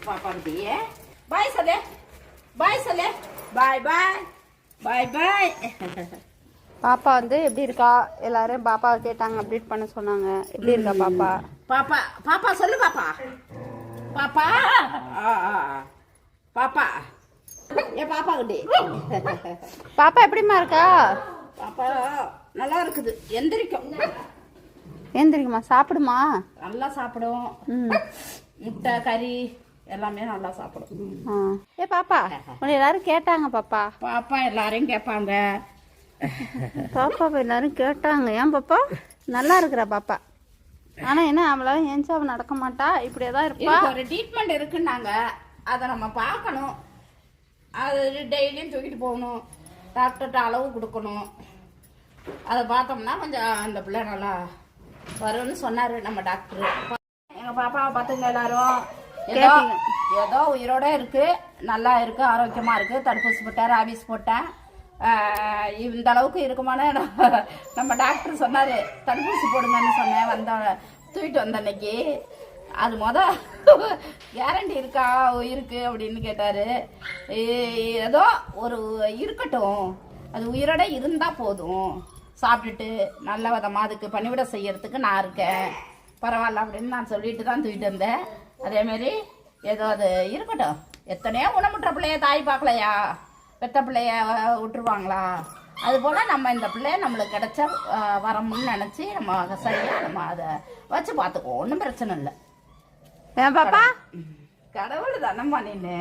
பாப்பா கிட்டே பாய் சொல்லு, பாய் சொல்லு, பாய் பாய் பாய் பாய். பாப்பா வந்து எப்படி இருக்கா? எல்லாரும் பாப்பாவை கேட்டாங்க, அப்டேட் பண்ண சொன்னாங்க. எப்படி இருக்கா பாப்பா? பாப்பா பாப்பா சொல்லு பாப்பா. பாப்பா பாப்பா ஏ பாப்பா கிட்டே. பாப்பா எப்படிமா இருக்கா? பாப்பா நல்லா இருக்குது. எந்திரிக்கும். ஏந்திரிக்குமா? சாப்பிடுமா? நல்லா சாப்பிடும். முட்டை கறி எல்லாமே நல்லா சாப்பிடும். ஏ பாப்பா உன்னை எல்லாரும் கேட்டாங்க பாப்பா. பாப்பா எல்லாரையும் கேட்பாங்க. பாப்பா எல்லாரும் கேட்டாங்க. ஏன் பாப்பா? நல்லா இருக்கிறா பாப்பா. ஆனா என்ன அவளால ஏன்ச்சா அவ நடக்க மாட்டா, இப்படியே தான் இருப்பா. ஒரு ட்ரீட்மெண்ட் இருக்குன்னாங்க, அதை நம்ம பார்க்கணும். அது டெய்லியும் தூக்கிட்டு போகணும், டாக்டர்கிட்ட அளவு கொடுக்கணும். அதை பார்த்தோம்னா கொஞ்சம் அந்த பிள்ளை நல்லா வரும்னு சொன்னாரு நம்ம டாக்டர். எங்க பாப்பாவை பார்த்துங்க எல்லாரும். ஏதோ உயிரோட இருக்கு, நல்லா இருக்கு, ஆரோக்கியமா இருக்கு. தடுப்பூசி போட்டேன், ராபிஸ் போட்டேன். இந்த அளவுக்கு இருக்குமான நம்ம டாக்டர் சொன்னாரு. தடுப்பூசி போடுங்கன்னு சொன்னேன். தூக்கிட்டு வந்த அன்னைக்கு அது கேரண்டி இருக்கா உயிருக்கு அப்படின்னு கேட்டாரு. ஏதோ ஒரு இருக்கட்டும், அது உயிரோட இருந்தா போதும், சாப்பிட்டுட்டு நல்ல விதமா அதுக்கு பணிவிட செய்யறதுக்கு நான் இருக்கேன், பரவாயில்ல அப்படின்னு நான் சொல்லிட்டு தான் தூக்கிட்டு வந்தேன். அதே மாதிரி ஏதோ அது இருக்கட்டும். எத்தனையோ ஊனமுற்ற பிள்ளைய தாய் பார்க்கலையா, பெத்த பிள்ளைய விட்டுருவாங்களா? அது போல நம்ம இந்த பிள்ளைய நம்மளுக்கு கிடைச்ச வரமுன்னு நினைச்சு நம்ம சரியா நம்ம அதை வச்சு பார்த்துக்குவோம். ஒன்றும் பிரச்சனை இல்லை. பாப்பா கடவுள் தானம்மா நீனு.